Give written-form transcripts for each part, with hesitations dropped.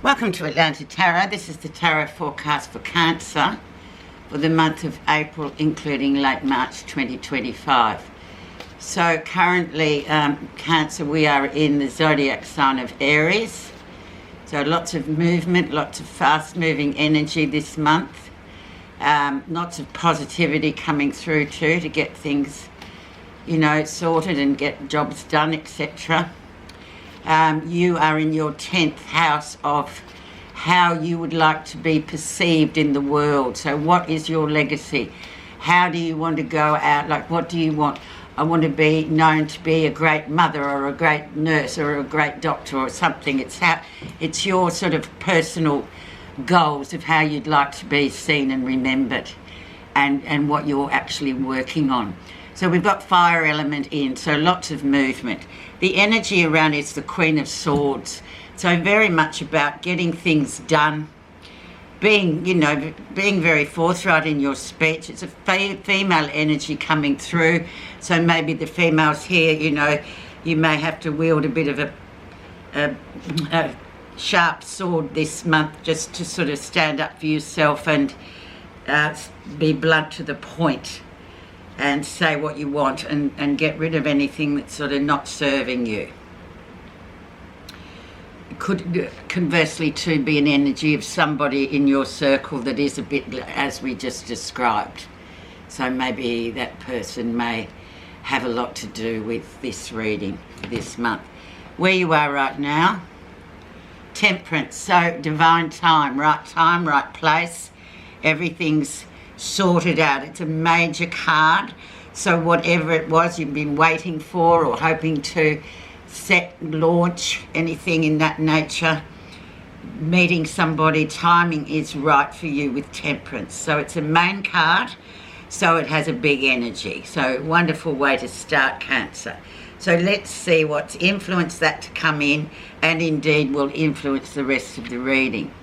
Welcome to Atlanta Tarot. This is the tarot forecast for Cancer for the month of April, including late March 2025. So currently, Cancer, we are in the zodiac sign of Aries. So lots of movement, lots of fast-moving energy this month. Lots of positivity coming through too to get things, sorted and get jobs done, etc. You are in your 10th house of how you would like to be perceived in the world. So what is your legacy? How do you want to go out? Like, what do you want? I want to be known to be a great mother or a great nurse or a great doctor or something. It's your sort of personal goals of how you'd like to be seen and remembered, and what you're actually working on. So we've got fire element in, so lots of movement. The energy around it's the Queen of Swords. So very much about getting things done, being very forthright in your speech. It's a female energy coming through. So maybe the females here, you may have to wield a bit of a sharp sword this month just to sort of stand up for yourself and be blunt to the point and say what you want and get rid of anything that's sort of not serving you. It could conversely too be an energy of somebody in your circle that is a bit as we just described. So maybe that person may have a lot to do with this reading for this month. Where you are right now, Temperance, so divine time, right place, everything's sorted out. It's a major card, so whatever it was you've been waiting for or hoping to launch, anything in that nature, meeting somebody, timing is right for you with Temperance. So it's a main card, so it has a big energy. So wonderful way to start, Cancer. So let's see what's influenced that to come in, and indeed will influence the rest of the reading.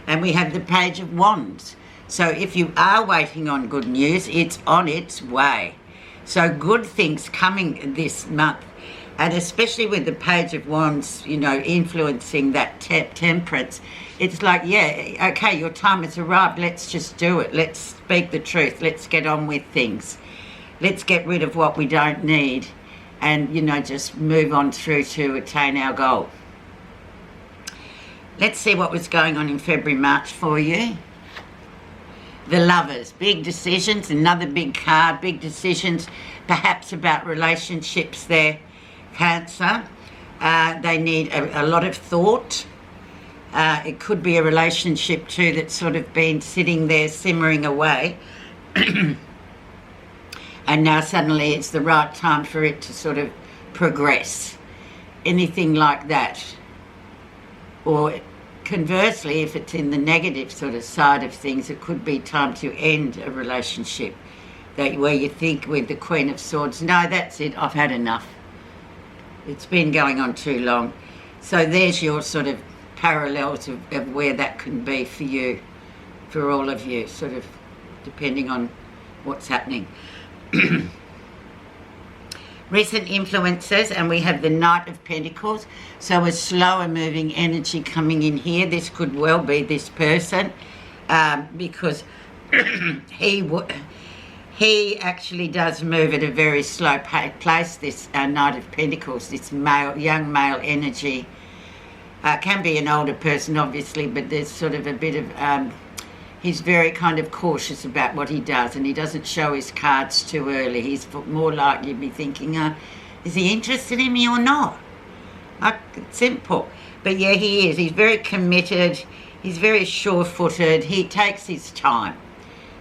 And we have the Page of Wands. So if you are waiting on good news, it's on its way. So good things coming this month. And especially with the Page of Wands, influencing that Temperance, it's like, yeah, okay, your time has arrived. Let's just do it. Let's speak the truth. Let's get on with things. Let's get rid of what we don't need and, just move on through to attain our goal. Let's see what was going on in February, March for you. The Lovers, big decisions, another big card, big decisions, perhaps about relationships there, Cancer. They need a lot of thought. It could be a relationship too that's sort of been sitting there simmering away. And now suddenly it's the right time for it to sort of progress. Anything like that. Or conversely, if it's in the negative sort of side of things, it could be time to end a relationship where you think with the Queen of Swords, no, that's it, I've had enough. It's been going on too long. So there's your sort of parallels of where that can be for you, for all of you, sort of depending on what's happening. Recent influences, and we have the Knight of Pentacles, so a slower moving energy coming in here. This could well be this person, because he actually does move at a very slow pace, this Knight of Pentacles, this young male energy. Can be an older person obviously, but there's sort of a bit of he's very kind of cautious about what he does, and he doesn't show his cards too early. He's more like you'd be thinking, is he interested in me or not? It's simple. But yeah, he is. He's very committed. He's very sure-footed. He takes his time.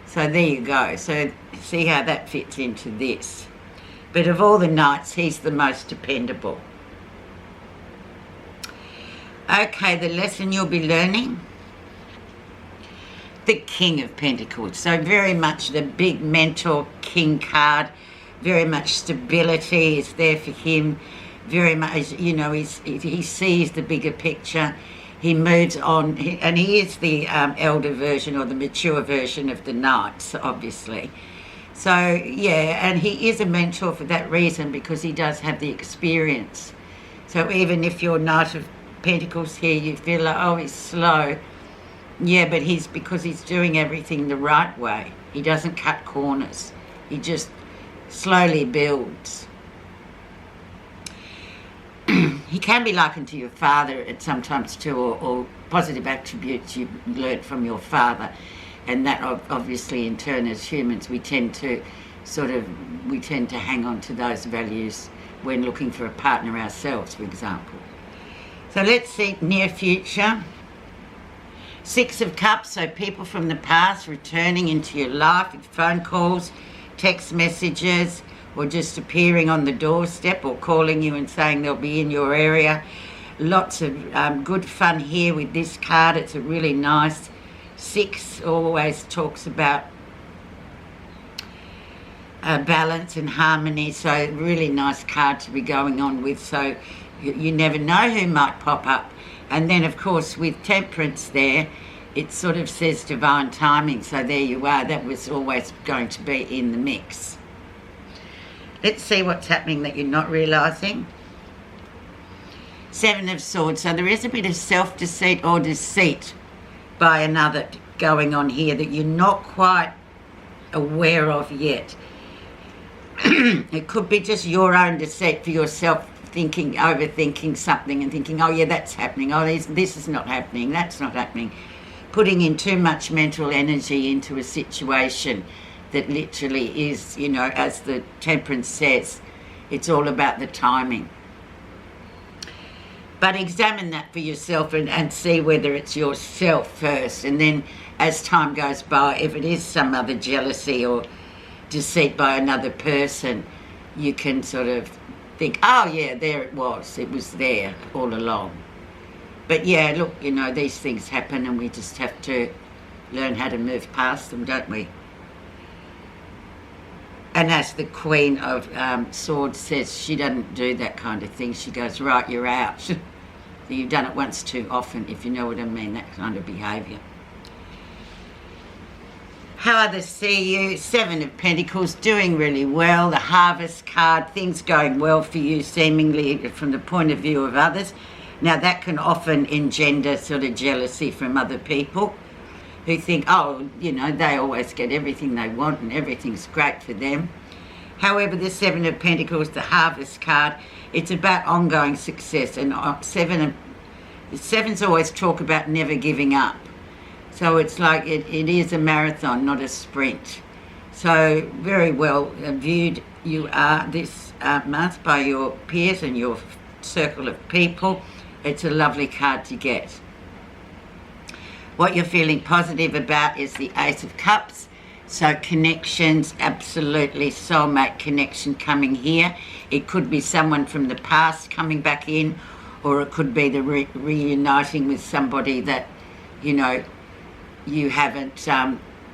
So there you go. So see how that fits into this. But of all the knights, he's the most dependable. Okay, the lesson you'll be learning. The King of Pentacles, so very much the big mentor king card, very much stability is there for him, very much, he sees the bigger picture, he moves on, and he is the elder version or the mature version of the knights, obviously. So, yeah, and he is a mentor for that reason, because he does have the experience. So even if your Knight of Pentacles here, you feel like, oh, he's slow. Yeah, but because he's doing everything the right way. He doesn't cut corners. He just slowly builds. He can be likened to your father at sometimes too, or positive attributes you've learnt from your father. And that obviously in turn as humans we tend to hang on to those values when looking for a partner ourselves, for example. So let's see near future. 6 of Cups, so people from the past returning into your life with phone calls, text messages, or just appearing on the doorstep or calling you and saying they'll be in your area. Lots of good fun here with this card. It's a really nice 6, always talks about balance and harmony, so really nice card to be going on with. So you never know who might pop up. And then of course with Temperance there, it sort of says divine timing, so there you are. That was always going to be in the mix. Let's see what's happening that you're not realising. 7 of Swords, so there is a bit of self-deceit or deceit by another going on here that you're not quite aware of yet. It could be just your own deceit for yourself, thinking, overthinking something and thinking, oh yeah, that's happening, oh this is not happening, that's not happening. Putting in too much mental energy into a situation that literally is, you know, as the Temperance says, it's all about the timing. But examine that for yourself and see whether it's yourself first, and then as time goes by, if it is some other jealousy or deceit by another person, you can sort of think, oh yeah, there it was there all along. But yeah, look, you know, these things happen and we just have to learn how to move past them, don't we? And as the Queen of Swords says, she doesn't do that kind of thing. She goes, right, you're out. You've done it once too often, if you know what I mean, that kind of behaviour. How others see you. 7 of Pentacles, doing really well. The Harvest card, things going well for you, seemingly from the point of view of others. Now, that can often engender sort of jealousy from other people who think, oh, you know, they always get everything they want and everything's great for them. However, the 7 of Pentacles, the Harvest card, it's about ongoing success. And sevens always talk about never giving up. So it's like it is a marathon, not a sprint. So very well viewed you are this month by your peers and your circle of people. It's a lovely card to get. What you're feeling positive about is the Ace of Cups. So connections, absolutely soulmate connection coming here. It could be someone from the past coming back in, or it could be the reuniting with somebody that, you know, you haven't,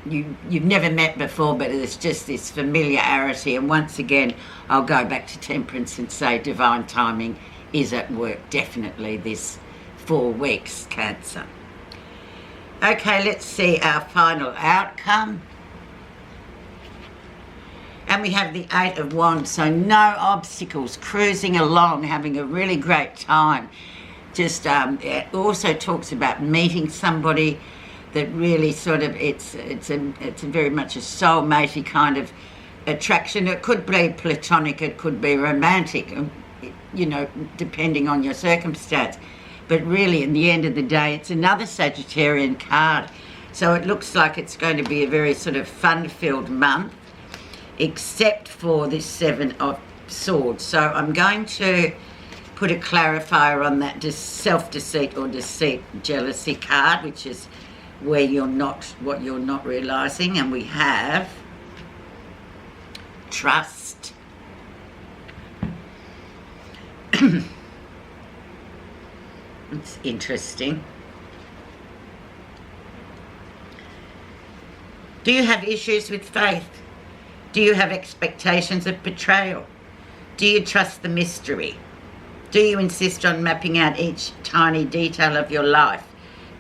you've never met before, but it's just this familiarity. And once again, I'll go back to Temperance and say divine timing is at work, definitely this 4 weeks, Cancer. Okay, let's see our final outcome. And we have the 8 of Wands, so no obstacles, cruising along, having a really great time. Just, it also talks about meeting somebody that really sort of, it's very much a soulmatey kind of attraction. It could be platonic, it could be romantic, you know, depending on your circumstance. But really, in the end of the day, it's another Sagittarian card. So it looks like it's going to be a very sort of fun-filled month, except for this 7 of Swords. So I'm going to put a clarifier on that self-deceit or deceit, jealousy card, which is where what you're not realising. And we have trust. It's interesting. Do you have issues with faith? Do you have expectations of betrayal? Do you trust the mystery? Do you insist on mapping out each tiny detail of your life,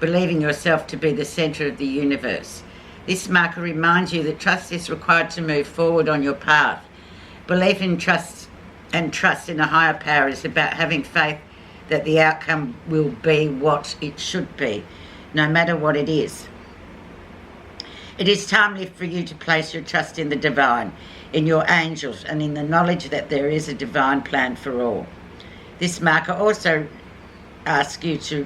believing yourself to be the centre of the universe? This marker reminds you that trust is required to move forward on your path. Belief in trust and trust in a higher power is about having faith that the outcome will be what it should be, no matter what it is. It is timely for you to place your trust in the divine, in your angels, and in the knowledge that there is a divine plan for all. This marker also asks you to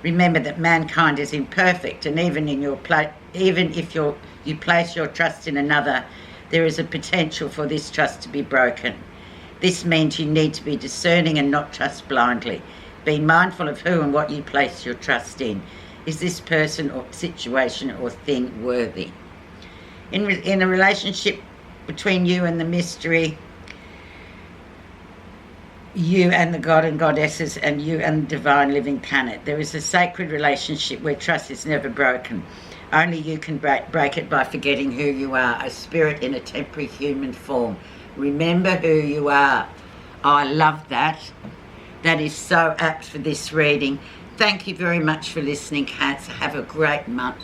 remember that mankind is imperfect, and even if you place your trust in another, there is a potential for this trust to be broken. This means you need to be discerning and not trust blindly. Be mindful of who and what you place your trust in. Is this person or situation or thing worthy? In a relationship between you and the mystery, you and the God and Goddesses, and you and the divine living planet, there is a sacred relationship where trust is never broken. Only you can break it by forgetting who you are, a spirit in a temporary human form. Remember who you are. I love that. That is so apt for this reading. Thank you very much for listening, Cancer. Have a great month.